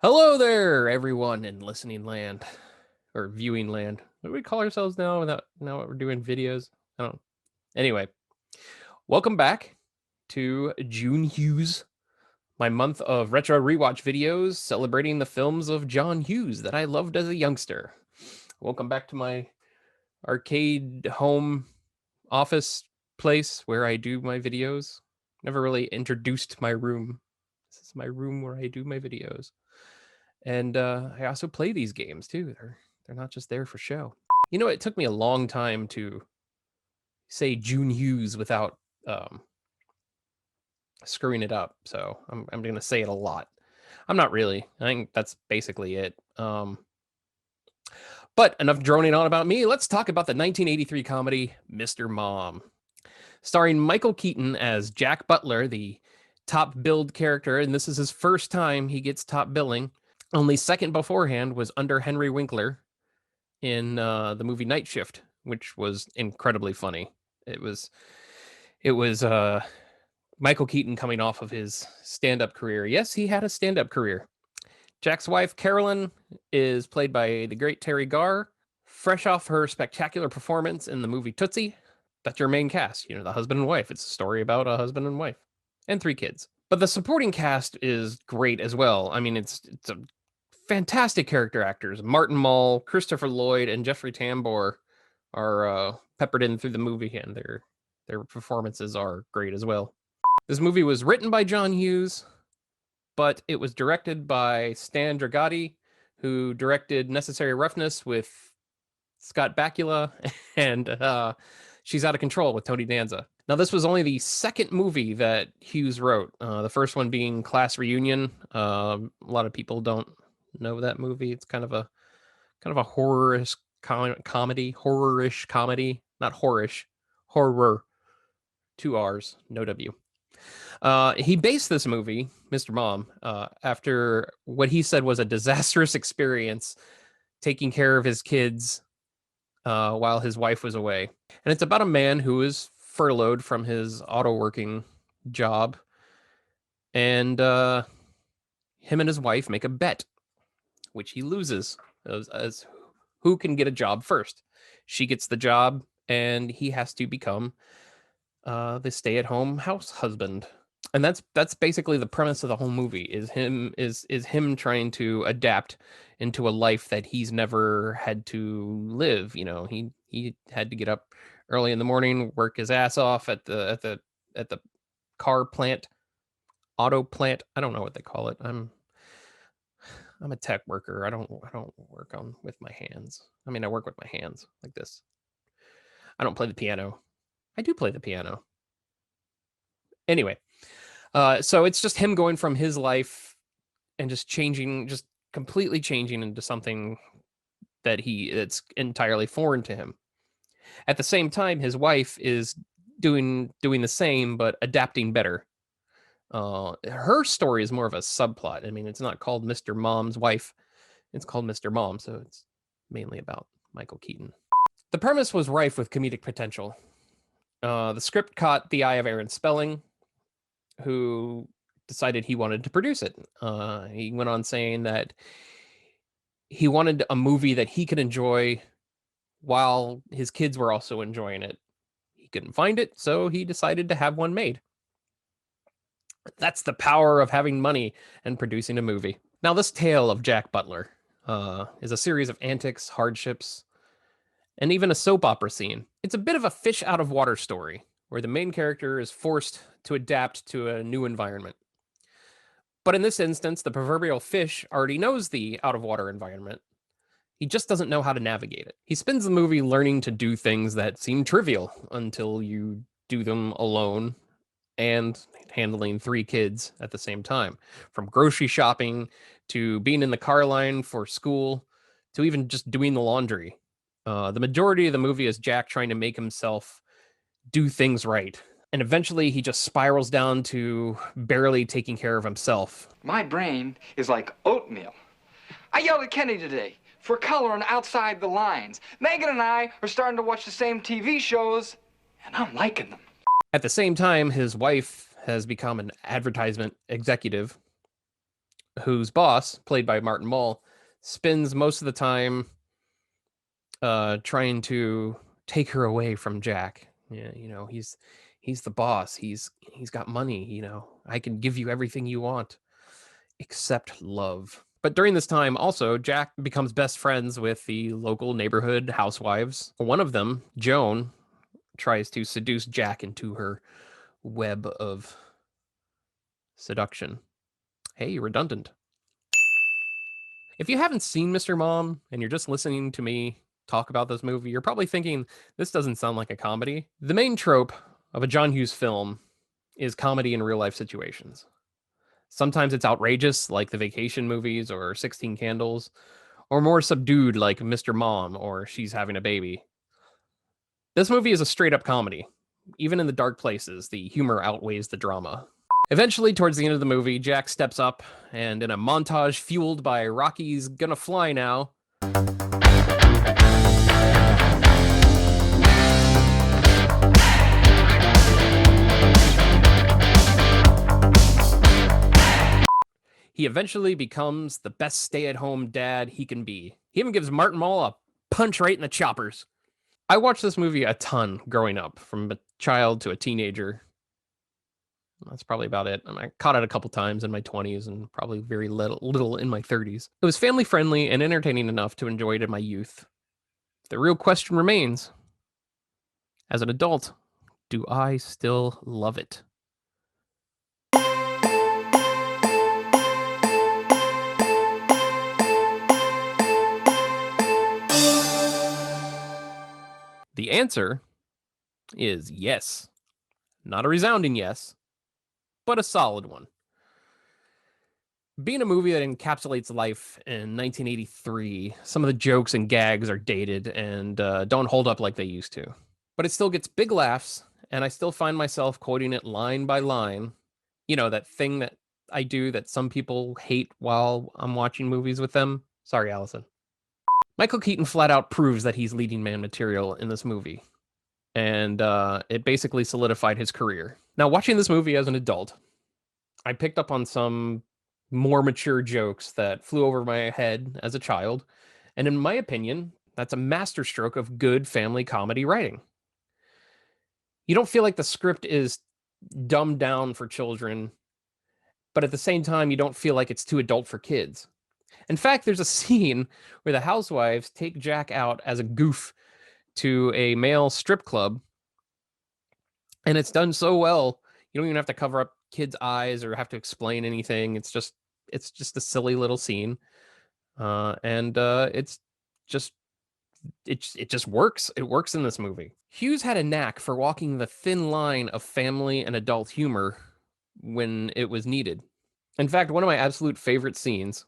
Hello there, everyone in listening land or viewing land. What do we call ourselves now? Now that we're doing videos, I don't. Anyway, welcome back to June Hughes, my month of retro rewatch videos celebrating the films of John Hughes that I loved as a youngster. Welcome back to my arcade home office place where I do my videos. Never really introduced my room. This is my room where I do my videos. And I also play these games too. They're not just there for show. You know, it took me a long time to say June Hughes without screwing it up. So I'm going to say it a lot. I'm not really. I think that's basically it. But enough droning on about me. Let's talk about the 1983 comedy Mr. Mom, starring Michael Keaton as Jack Butler, the top billed character, and this is his first time he gets top billing. Only second beforehand was under Henry Winkler in the movie Night Shift, which was incredibly funny. It was Michael Keaton coming off of his stand-up career. Yes, he had a stand-up career. Jack's wife, Carolyn, is played by the great Teri Garr, fresh off her spectacular performance in the movie Tootsie. That's your main cast, the husband and wife. It's a story about a husband and wife and 3 kids. But the supporting cast is great as well. I mean, it's a fantastic character actors. Martin Mull, Christopher Lloyd, and Jeffrey Tambor are peppered in through the movie, and their performances are great as well. This movie was written by John Hughes, but it was directed by Stan Dragoti, who directed Necessary Roughness with Scott Bakula and She's Out of Control with Tony Danza. Now, this was only the second movie that Hughes wrote. The first one being Class Reunion. A lot of people don't know that movie. It's kind of a horror-ish comedy, horror-ish comedy, not horror-ish, horror, 2 R's, no W. He based this movie, Mr. Mom, after what he said was a disastrous experience taking care of his kids while his wife was away. And it's about a man who is furloughed from his auto working job. And him and his wife make a bet, which he loses as who can get a job first. She gets the job, and he has to become the stay-at-home house husband. And that's basically the premise of the whole movie, is him trying to adapt into a life that he's never had to live. He had to get up early in the morning, work his ass off at the car plant, auto plant. I don't know what they call it. I'm a tech worker. I don't work with my hands. I mean, I work with my hands like this. I don't play the piano. I do play the piano. Anyway, so it's just him going from his life and just completely changing into something that's entirely foreign to him. At the same time, his wife is doing the same, but adapting better. Her story is more of a subplot. I mean, it's not called Mr. Mom's Wife. It's called Mr. Mom, so it's mainly about Michael Keaton. The premise was rife with comedic potential. The script caught the eye of Aaron Spelling, who decided he wanted to produce it. He went on saying that he wanted a movie that he could enjoy while his kids were also enjoying it. He couldn't find it, so he decided to have one made. That's the power of having money and producing a movie. Now, this tale of Jack Butler is a series of antics, hardships, and even a soap opera scene. It's a bit of a fish out of water story, where the main character is forced to adapt to a new environment. But in this instance, the proverbial fish already knows the out of water environment. He just doesn't know how to navigate it. He spends the movie learning to do things that seem trivial until you do them alone and handling 3 kids at the same time, from grocery shopping to being in the car line for school to even just doing the laundry. The majority of the movie is Jack trying to make himself do things right. And eventually he just spirals down to barely taking care of himself. My brain is like oatmeal. I yelled at Kenny today for coloring outside the lines. Megan and I are starting to watch the same TV shows, and I'm liking them. At the same time, his wife has become an advertisement executive, whose boss, played by Martin Mull, spends most of the time trying to take her away from Jack. Yeah, he's the boss. He's got money. I can give you everything you want except love. But during this time, also, Jack becomes best friends with the local neighborhood housewives. One of them, Joan, tries to seduce Jack into her web of seduction. Hey, redundant. If you haven't seen Mr. Mom and you're just listening to me talk about this movie, you're probably thinking, this doesn't sound like a comedy. The main trope of a John Hughes film is comedy in real life situations. Sometimes it's outrageous, like the Vacation movies or 16 Candles, or more subdued, like Mr. Mom or She's Having a Baby. This movie is a straight up comedy. Even in the dark places, the humor outweighs the drama. Eventually, towards the end of the movie, Jack steps up, and in a montage fueled by Rocky's Gonna Fly Now, he eventually becomes the best stay-at-home dad he can be. He even gives Martin Mull a punch right in the choppers. I watched this movie a ton growing up, from a child to a teenager. That's probably about it. I caught it a couple times in my 20s and probably very little in my 30s. It was family friendly and entertaining enough to enjoy it in my youth. The real question remains, as an adult, do I still love it? The answer is yes. Not a resounding yes, but a solid one. Being a movie that encapsulates life in 1983, some of the jokes and gags are dated and don't hold up like they used to. But it still gets big laughs, and I still find myself quoting it line by line. That thing that I do that some people hate while I'm watching movies with them. Sorry, Allison. Michael Keaton flat out proves that he's leading man material in this movie. And it basically solidified his career. Now, watching this movie as an adult, I picked up on some more mature jokes that flew over my head as a child. And in my opinion, that's a masterstroke of good family comedy writing. You don't feel like the script is dumbed down for children, but at the same time, you don't feel like it's too adult for kids. In fact, there's a scene where the housewives take Jack out as a goof to a male strip club, and it's done so well, you don't even have to cover up kids' eyes or have to explain anything. It's just a silly little scene, and it just works. It works in this movie. Hughes had a knack for walking the thin line of family and adult humor when it was needed. In fact, one of my absolute favorite scenes,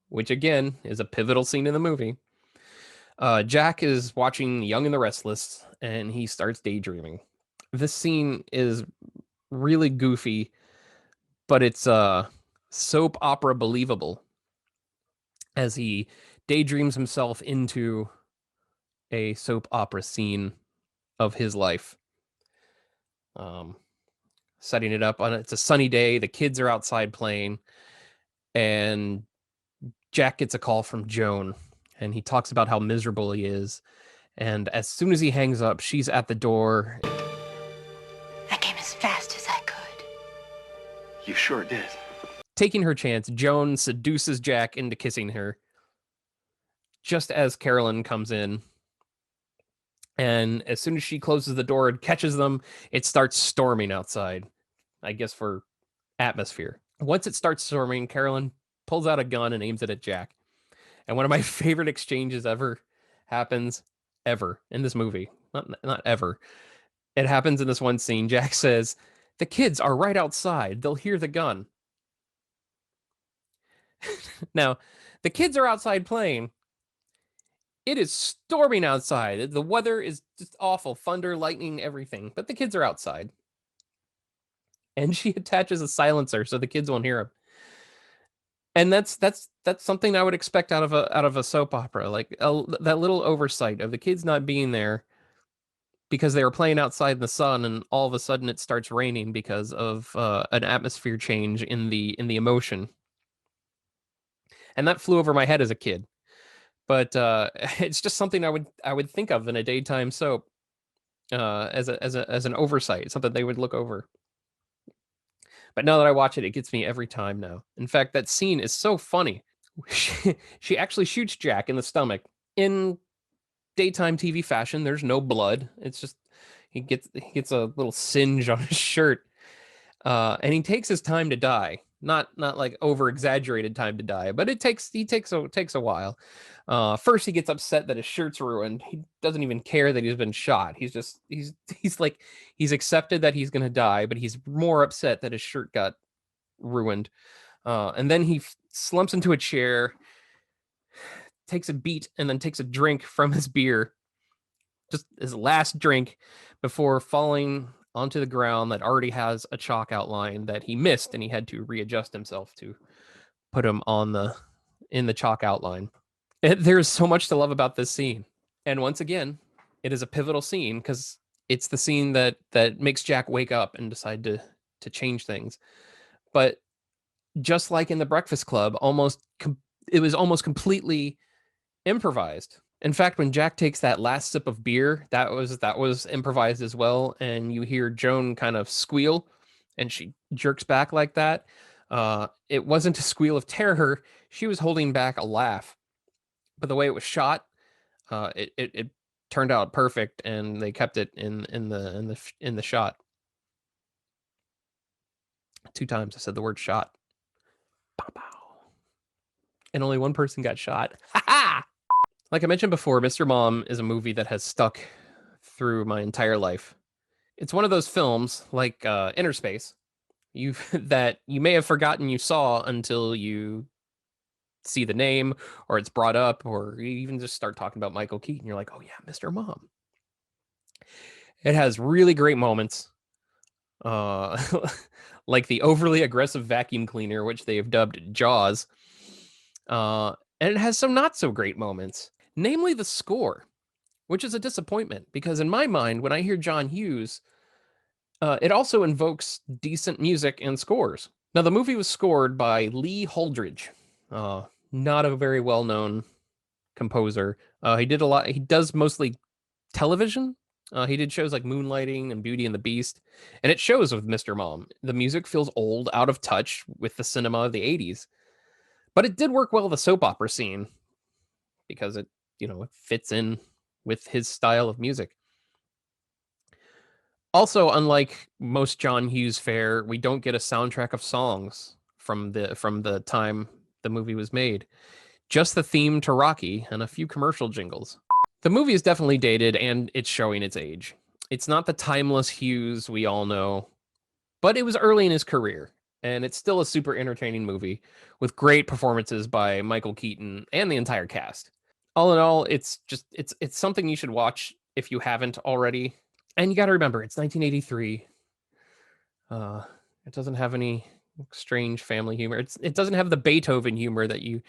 which again is a pivotal scene in the movie, Jack is watching Young and the Restless, and he starts daydreaming. This scene is really goofy, but it's soap opera believable as he daydreams himself into a soap opera scene of his life. Setting it up on it's a sunny day, the kids are outside playing, and Jack gets a call from Joan, and he talks about how miserable he is. And as soon as he hangs up, she's at the door. I came as fast as I could. You sure did. Taking her chance, Joan seduces Jack into kissing her just as Carolyn comes in. And as soon as she closes the door and catches them, it starts storming outside, I guess for atmosphere. Once it starts storming, Carolyn pulls out a gun and aims it at Jack. And one of my favorite exchanges ever happens in this movie. Not ever. It happens in this one scene. Jack says, "The kids are right outside. They'll hear the gun." Now, the kids are outside playing. It is storming outside. The weather is just awful. Thunder, lightning, everything. But the kids are outside. And she attaches a silencer so the kids won't hear him. And that's something I would expect out of a soap opera, like that little oversight of the kids not being there because they were playing outside in the sun, and all of a sudden it starts raining because of an atmosphere change in the emotion. and that flew over my head as a kid. But it's just something I would think of in a daytime soap as an oversight, something they would look over. But now that I watch it, it gets me every time now. In fact, that scene is so funny. She actually shoots Jack in the stomach. In daytime TV fashion, there's no blood. It's just he gets a little singe on his shirt, and he takes his time to die. Not like over exaggerated time to die, but it takes a while. First, he gets upset that his shirt's ruined. He doesn't even care that he's been shot. He's like he's accepted that he's gonna die, but he's more upset that his shirt got ruined. And then he slumps into a chair, takes a beat, and then takes a drink from his beer, just his last drink, before falling onto the ground that already has a chalk outline that he missed, and he had to readjust himself to put him in the chalk outline. There's so much to love about this scene, and once again, it is a pivotal scene because it's the scene that makes Jack wake up and decide to change things. But just like in The Breakfast Club, it was almost completely improvised. In fact, when Jack takes that last sip of beer, that was improvised as well, and you hear Joan kind of squeal, and she jerks back like that. It wasn't a squeal of terror; she was holding back a laugh. But the way it was shot, it turned out perfect, and they kept it in the shot. 2 times I said the word shot. Pow, pow. And only one person got shot. Ha ha! Like I mentioned before, Mr. Mom is a movie that has stuck through my entire life. It's one of those films, like Inner Space, that you may have forgotten you saw until you see the name, or it's brought up, or you even just start talking about Michael Keaton. You're like, oh yeah, Mr. Mom. It has really great moments, like the overly aggressive vacuum cleaner, which they have dubbed Jaws. And it has some not so great moments, namely the score, which is a disappointment because in my mind, when I hear John Hughes, it also invokes decent music and scores. Now, the movie was scored by Lee Holdridge, not a very well-known composer. He does mostly television. He did shows like Moonlighting and Beauty and the Beast, and it shows with Mr. Mom. The music feels old, out of touch with the cinema of the 80s. But it did work well with the soap opera scene because it fits in with his style of music. Also, unlike most John Hughes fare, we don't get a soundtrack of songs from the time the movie was made. Just the theme to Rocky and a few commercial jingles. The movie is definitely dated and it's showing its age. It's not the timeless Hughes we all know, but it was early in his career, and it's still a super entertaining movie with great performances by Michael Keaton and the entire cast. All in all, it's something you should watch if you haven't already. And you got to remember, it's 1983. It doesn't have any strange family humor. It doesn't have the Beethoven humor that you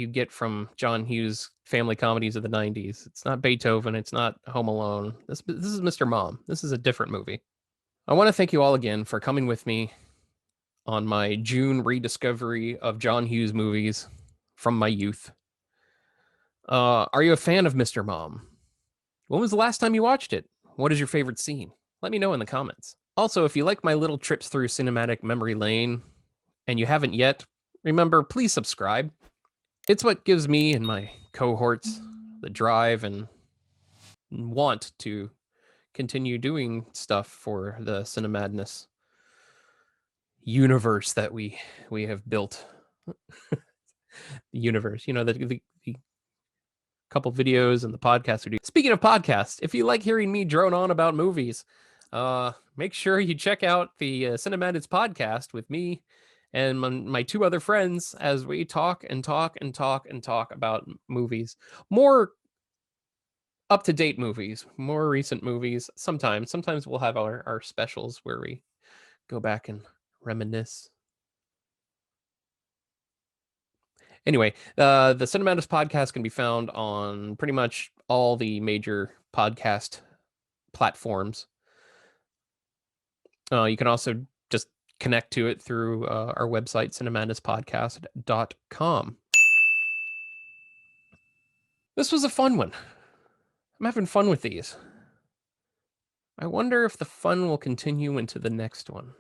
get from John Hughes family comedies of the 90s. It's not Beethoven. It's not Home Alone. This is Mr. Mom. This is a different movie. I want to thank you all again for coming with me on my June rediscovery of John Hughes movies from my youth. Are you a fan of Mr. Mom? When was the last time you watched it? What is your favorite scene? Let me know in the comments. Also, if you like my little trips through cinematic memory lane and you haven't yet, remember, please subscribe. It's what gives me and my cohorts the drive and want to continue doing stuff for the Cinemadness universe that we have built. The universe, the couple videos and the podcast we do. Speaking of podcasts, if you like hearing me drone on about movies, make sure you check out the Cinemadness podcast with me and my 2 other friends as we talk about movies. More up-to-date movies, more recent movies. Sometimes we'll have our specials where we go back and reminisce. Anyway, the Cinemadness podcast can be found on pretty much all the major podcast platforms. You can also just connect to it through our website, cinemadnesspodcast.com. This was a fun one. I'm having fun with these. I wonder if the fun will continue into the next one.